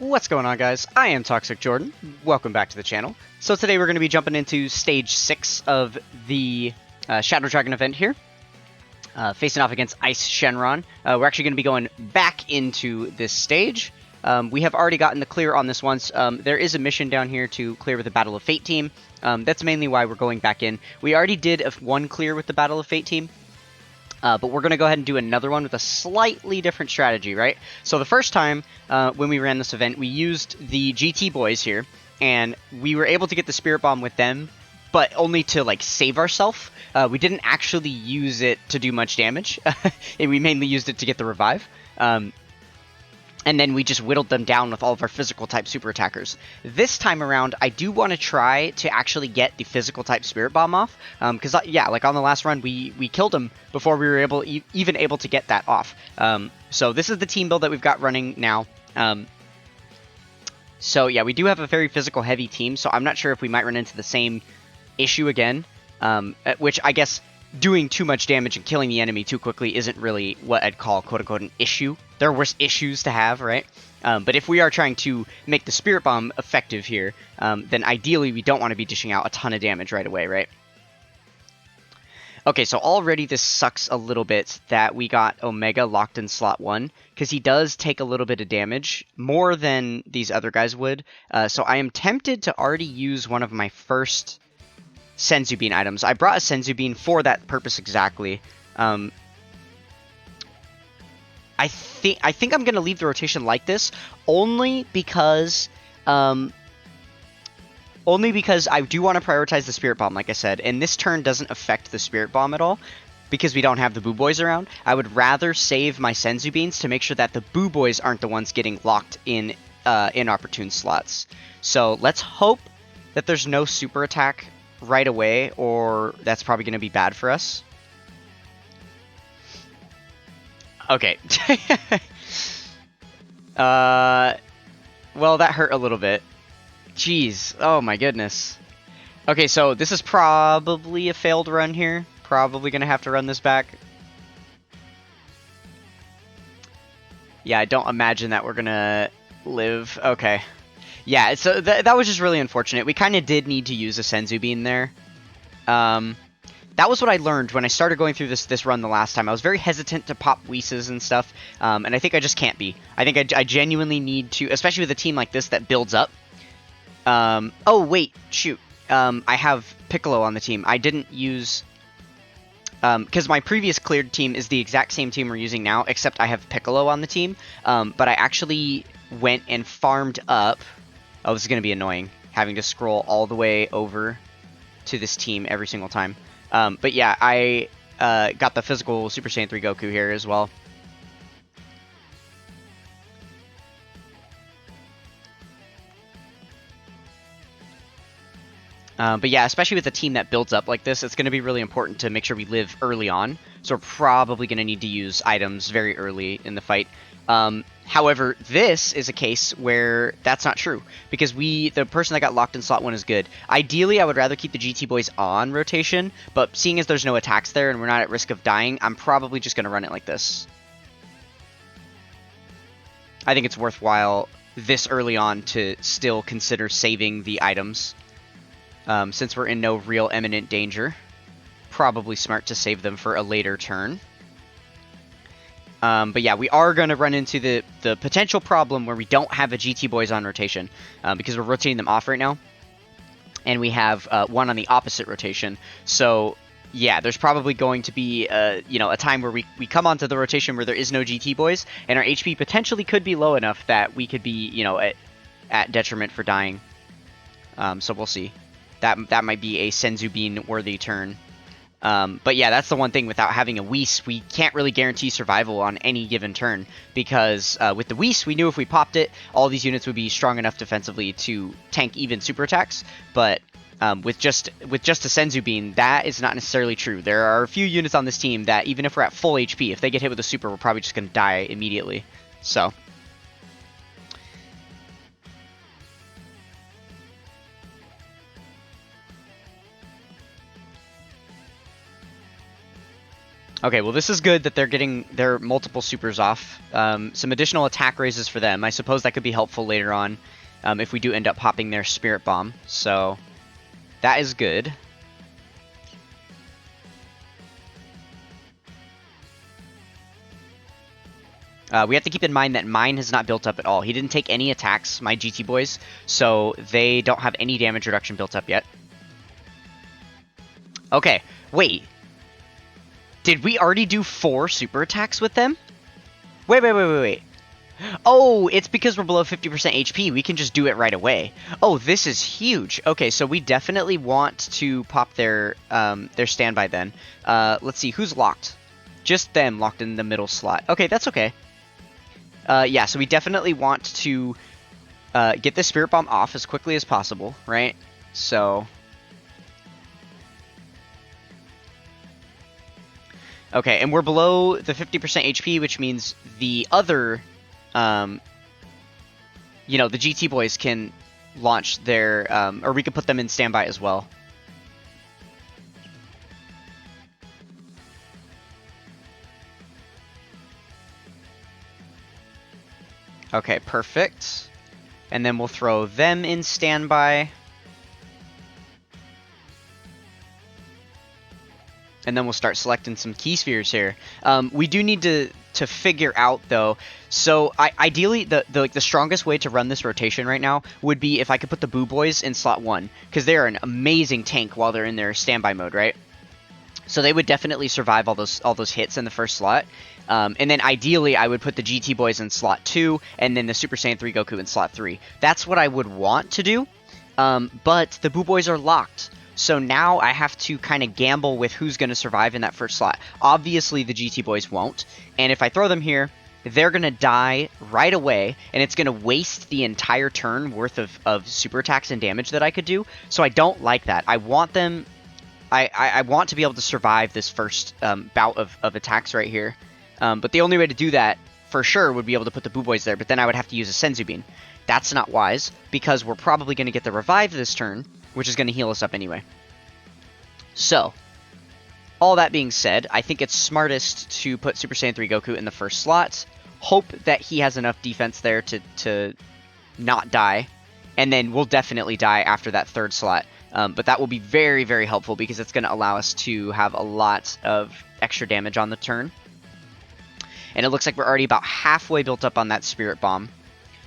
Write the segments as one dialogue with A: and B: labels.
A: What's going on, guys? I am Toxic Jordan. Welcome back to the channel. So today we're going to be jumping into Stage 6 of the Shadow Dragon event here, facing off against Ice Shenron. We're actually going to be going back into this stage. We have already gotten the clear on this once. There is a mission down here to clear with the Battle of Fate team. That's mainly why we're going back in. We already did one clear with the Battle of Fate team. But we're going to go ahead and do another one with a slightly different strategy, right? So the first time when we ran this event, we used the GT boys here, and we were able to get the Spirit Bomb with them, but only to, like, save ourselves. We didn't actually use it to do much damage. We mainly used it to get the revive. And then we just whittled them down with all of our physical type super attackers. This time around, I do want to try to actually get the physical type Spirit Bomb off. Because, yeah, like on the last run, we killed him before we were even able to get that off. So this is the team build that we've got running now. So, yeah, we do have a very physical heavy team, so I'm not sure if we might run into the same issue again. Which, I guess, doing too much damage and killing the enemy too quickly isn't really what I'd call, quote-unquote, an issue. There are worse issues to have, right? But if we are trying to make the Spirit Bomb effective here, then ideally we don't want to be dishing out a ton of damage right away, right? Okay, so already this sucks a little bit that we got Omega locked in slot 1, because he does take a little bit of damage, more than these other guys would. So I am tempted to already use one of my first Senzu Bean items. I brought a Senzu Bean for that purpose exactly. I think I'm gonna leave the rotation like this, only because I do want to prioritize the Spirit Bomb, like I said, and this turn doesn't affect the Spirit Bomb at all because we don't have the Boo Boys around. I would rather save my Senzu Beans to make sure that the Boo Boys aren't the ones getting locked in inopportune slots. So let's hope that there's no super attack right away, or that's probably going to be bad for us. Okay. Well, that hurt a little bit. Jeez. Oh my goodness. Okay, so this is probably a failed run here. Probably going to have to run this back. Yeah, I don't imagine that we're going to live. Okay. Yeah, so that was just really unfortunate. We kind of did need to use a Senzu Bean there. That was what I learned when I started going through this run the last time. I was very hesitant to pop Whis and stuff, and I think I just can't be. I think I genuinely need to, especially with a team like this that builds up. Oh, wait, shoot. I have Piccolo on the team. I didn't use... because my previous cleared team is the exact same team we're using now, except I have Piccolo on the team. But I actually went and farmed up... Oh, this is going to be annoying, having to scroll all the way over to this team every single time. But yeah, I got the physical Super Saiyan 3 Goku here as well. But yeah, especially with a team that builds up like this, it's going to be really important to make sure we live early on. So we're probably going to need to use items very early in the fight. However, this is a case where that's not true, because the person that got locked in slot 1 is good. Ideally, I would rather keep the GT boys on rotation, but seeing as there's no attacks there and we're not at risk of dying, I'm probably just going to run it like this. I think it's worthwhile this early on to still consider saving the items, since we're in no real imminent danger. Probably smart to save them for a later turn. But yeah, we are going to run into the potential problem where we don't have a GT Boys on rotation, because we're rotating them off right now. And we have one on the opposite rotation. So yeah, there's probably going to be a time where we come onto the rotation where there is no GT Boys, and our HP potentially could be low enough that we could be, at detriment for dying. So we'll see. That might be a Senzu Bean worthy turn. But yeah, that's the one thing. Without having a Whis, we can't really guarantee survival on any given turn, because with the Whis, we knew if we popped it, all these units would be strong enough defensively to tank even super attacks. But with just a Senzu Bean, that is not necessarily true. There are a few units on this team that, even if we're at full HP, if they get hit with a super, we're probably just going to die immediately. So... Okay, well this is good that they're getting their multiple supers off. Some additional attack raises for them. I suppose that could be helpful later on if we do end up popping their Spirit Bomb. So that is good. We have to keep in mind that mine has not built up at all. He didn't take any attacks, my GT boys, so they don't have any damage reduction built up yet. Okay, wait. Did we already do 4 super attacks with them? Wait. Oh, it's because we're below 50% HP. We can just do it right away. Oh, this is huge. Okay, so we definitely want to pop their standby then. Let's see, who's locked? Just them locked in the middle slot. Okay, that's okay. Yeah, so we definitely want to get the Spirit Bomb off as quickly as possible, right? So... Okay, and we're below the 50% HP, which means the other, the GT boys can launch their, or we can put them in standby as well. Okay, perfect. And then we'll throw them in standby. And then we'll start selecting some key spheres here. We do need to figure out though. So ideally, the strongest way to run this rotation right now would be if I could put the Boo Boys in slot 1, because they're an amazing tank while they're in their standby mode, right? So they would definitely survive all those hits in the first slot. And then ideally, I would put the GT Boys in slot 2, and then the Super Saiyan 3 Goku in slot 3. That's what I would want to do. But the Boo Boys are locked. So now I have to kind of gamble with who's going to survive in that first slot. Obviously, the GT Boys won't. And if I throw them here, they're going to die right away. And it's going to waste the entire turn worth of super attacks and damage that I could do. So I don't like that. I want them... I want to be able to survive this first bout of attacks right here. But the only way to do that, for sure, would be able to put the Boo Boys there. But then I would have to use a Senzu Bean. That's not wise, because we're probably going to get the revive this turn, which is going to heal us up anyway. So, all that being said, I think it's smartest to put Super Saiyan 3 Goku in the first slot, hope that he has enough defense there to not die, and then we'll definitely die after that third slot. But that will be very, very helpful because it's going to allow us to have a lot of extra damage on the turn. And it looks like we're already about halfway built up on that Spirit Bomb.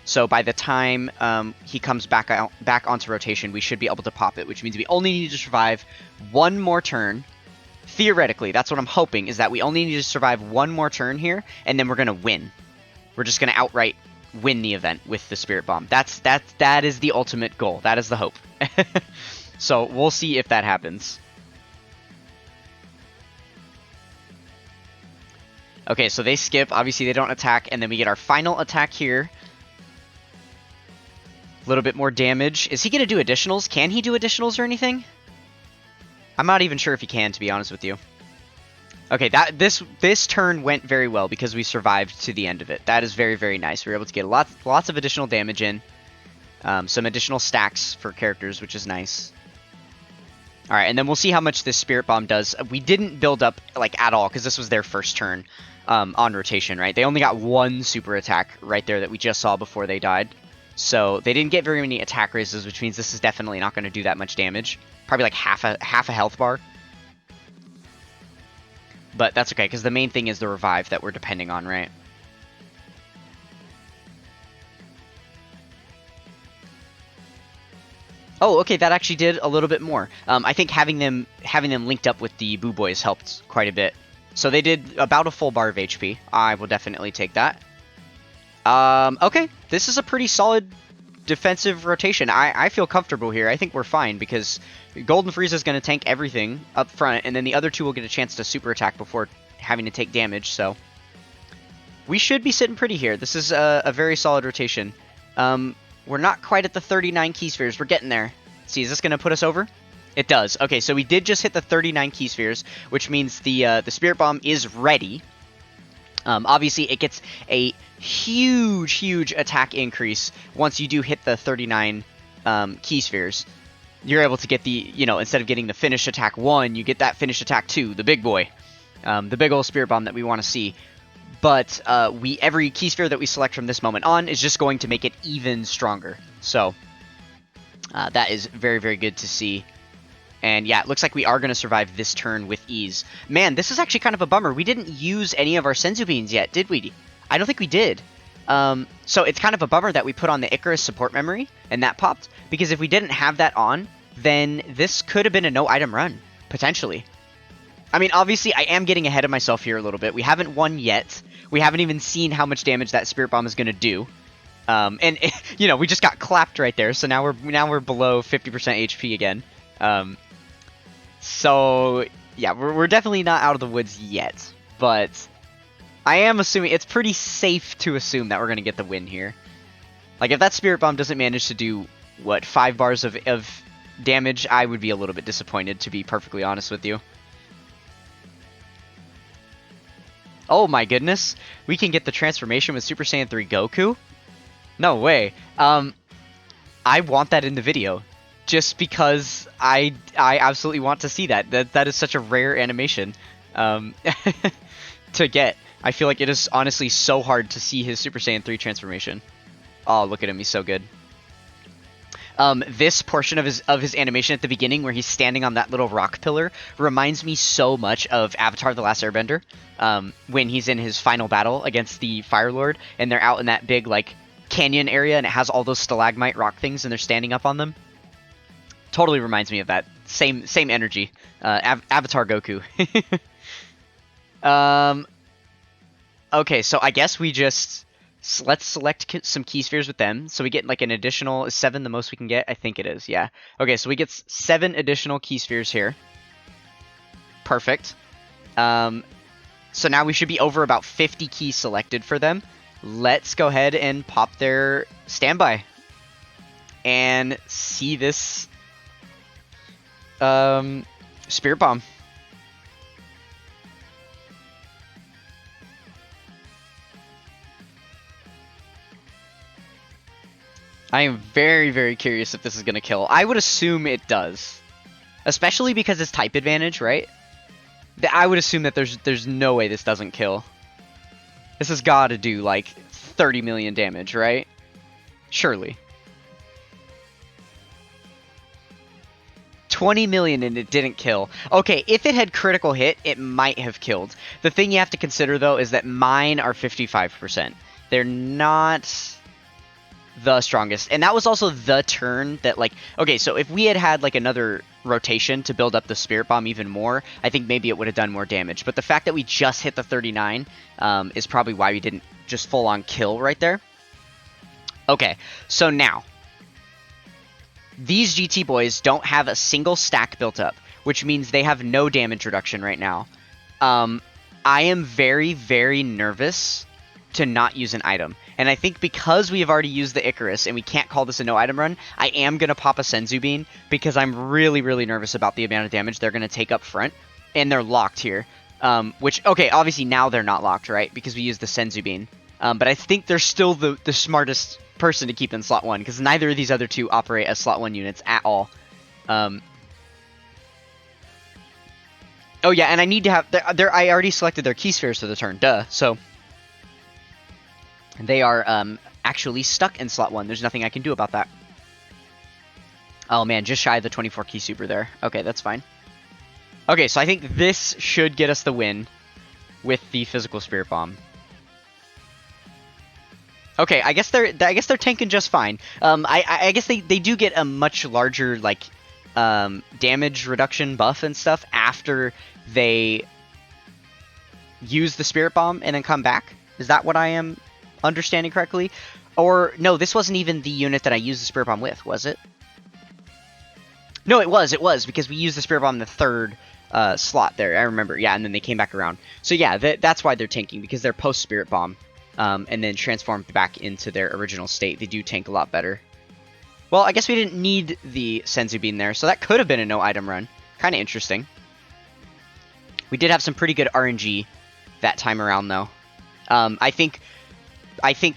A: So by the time he comes back onto rotation, we should be able to pop it, which means we only need to survive one more turn. Theoretically, that's what I'm hoping, is that we only need to survive one more turn here, and then we're going to win. We're just going to outright win the event with the Spirit Bomb. That is the ultimate goal. That is the hope. So we'll see if that happens. Okay, so they skip. Obviously, they don't attack, and then we get our final attack here. A little bit more damage. Is he going to do additionals? Can he do additionals or anything? I'm not even sure if he can, to be honest with you. Okay, this turn went very well because we survived to the end of it. That is very, very nice. We were able to get lots of additional damage in. Some additional stacks for characters, which is nice. Alright, and then we'll see how much this Spirit Bomb does. We didn't build up, like, at all, because this was their first turn on rotation, right? They only got one super attack right there that we just saw before they died. So they didn't get very many attack raises, which means this is definitely not going to do that much damage. Probably like half a health bar. But that's okay, because the main thing is the revive that we're depending on, right? Oh, okay, that actually did a little bit more. I think having them linked up with the Boo Boys helped quite a bit. So they did about a full bar of HP. I will definitely take that. Okay, this is a pretty solid defensive rotation. I feel comfortable here. I think we're fine because Golden Frieza is going to tank everything up front, and then the other two will get a chance to super attack before having to take damage, so we should be sitting pretty here. This is a very solid rotation. We're not quite at the 39 key spheres. We're getting there. See, is this going to put us over? It does. Okay, so we did just hit the 39 key spheres, which means the Spirit Bomb is ready. Obviously, it gets a huge attack increase once you do hit the 39 key spheres. You're able to get the, instead of getting the finish attack 1, you get that finish attack 2, the big boy. the big old Spirit Bomb that we want to see. But every key sphere that we select from this moment on is just going to make it even stronger. So that is very, very good to see. And yeah, it looks like we are going to survive this turn with ease. Man, this is actually kind of a bummer. We didn't use any of our Senzu Beans yet, did we? I don't think we did. So it's kind of a bummer that we put on the Icarus support memory, and that popped. Because if we didn't have that on, then this could have been a no-item run, potentially. I mean, obviously, I am getting ahead of myself here a little bit. We haven't won yet. We haven't even seen how much damage that Spirit Bomb is going to do. And, you know, we just got clapped right there, so now we're below 50% HP again. So, yeah, we're definitely not out of the woods yet. But I am assuming, it's pretty safe to assume that we're going to get the win here. Like, if that Spirit Bomb doesn't manage to do, what, 5 bars of damage, I would be a little bit disappointed, to be perfectly honest with you. Oh my goodness, we can get the transformation with Super Saiyan 3 Goku? No way. I want that in the video, just because I absolutely want to see that. That is such a rare animation to get. I feel like it is honestly so hard to see his Super Saiyan 3 transformation. Oh, look at him, he's so good. This portion of his animation at the beginning, where he's standing on that little rock pillar, reminds me so much of Avatar: The Last Airbender, when he's in his final battle against the Fire Lord, and they're out in that big, like, canyon area, and it has all those stalagmite rock things, and they're standing up on them. Totally reminds me of that. Same energy. Avatar Goku. Okay, so I guess we just... let's select some key spheres with them. So we get like an additional 7, the most we can get. I think it is, yeah. Okay, so we get 7 additional key spheres here. Perfect. So now we should be over about 50 keys selected for them. Let's go ahead and pop their standby. And see this Spirit Bomb. I am very, very curious if this is going to kill. I would assume it does. Especially because it's type advantage, right? I would assume that there's no way this doesn't kill. This has got to do, like, 30 million damage, right? Surely. 20 million and it didn't kill. Okay, if it had critical hit, it might have killed. The thing you have to consider, though, is that mine are 55%. They're not... the strongest. And that was also the turn that, like, okay, so if we had like another rotation to build up the Spirit Bomb even more, I think maybe it would have done more damage. But the fact that we just hit the 39 is probably why we didn't just full on kill right there. Okay, so now these GT boys don't have a single stack built up, which means they have no damage reduction right now. I am very, very nervous to not use an item. And I think because we have already used the Icarus and we can't call this a no-item run, I am going to pop a Senzu Bean because I'm really, really nervous about the amount of damage they're going to take up front. And they're locked here. Which, okay, obviously now they're not locked, right? Because we used the Senzu Bean. But I think they're still the smartest person to keep in slot 1 because neither of these other two operate as slot 1 units at all. Oh yeah, and I need to have... I already selected their key spheres for the turn, duh. So... they are actually stuck in slot 1. There's nothing I can do about that. Oh man, just shy of the 24 key super there. Okay, that's fine. Okay, so I think this should get us the win with the physical Spirit Bomb. Okay, I guess they're tanking just fine. I guess they do get a much larger like damage reduction buff and stuff after they use the Spirit Bomb and then come back. Is that what I am understanding correctly? Or no, this wasn't even the unit that I used the Spirit Bomb with, was it? No, it was because we used the Spirit Bomb in the third slot there. I remember, yeah, and then they came back around. So yeah, that's why they're tanking, because they're post Spirit Bomb and then transformed back into their original state. They do tank a lot better. Well, I guess we didn't need the Senzu Bean there, so that could have been a no-item run. Kind of interesting. We did have some pretty good RNG that time around, though. I think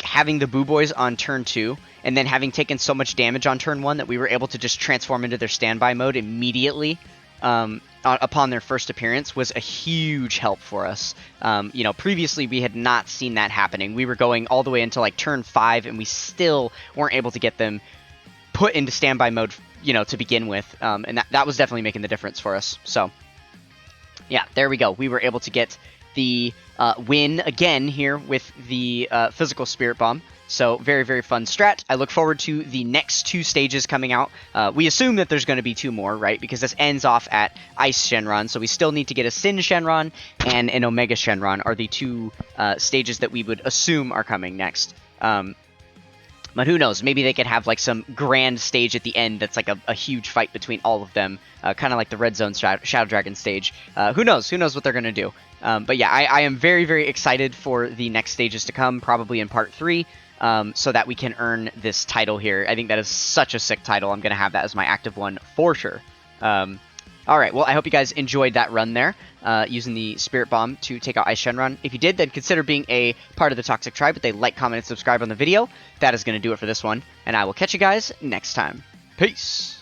A: having the Boo Boys on turn 2, and then having taken so much damage on turn 1 that we were able to just transform into their standby mode immediately, upon their first appearance was a huge help for us. You know, previously we had not seen that happening. We were going all the way into like turn 5, and we still weren't able to get them put into standby mode, you know, to begin with. And that was definitely making the difference for us. So, yeah, there we go. We were able to get the win again here with the physical Spirit Bomb. So very, very fun strat. I look forward to the next 2 stages coming out. We assume that there's going to be 2 more, right? Because this ends off at Ice Shenron, so we still need to get a Sin Shenron and an Omega Shenron are the 2 stages that we would assume are coming next. But who knows? Maybe they could have like some grand stage at the end that's like a huge fight between all of them, kind of like the Red Zone Shadow Dragon stage. Who knows? Who knows what they're going to do? But yeah, I am very, very excited for the next stages to come, probably in Part 3. So that we can earn this title here. I think that is such a sick title. I'm going to have that as my active one for sure. Alright, well, I hope you guys enjoyed that run there, using the Spirit Bomb to take out Ice Shenron. If you did, then consider being a part of the Toxic Tribe with a like, comment, and subscribe on the video. That is going to do it for this one, and I will catch you guys next time. Peace!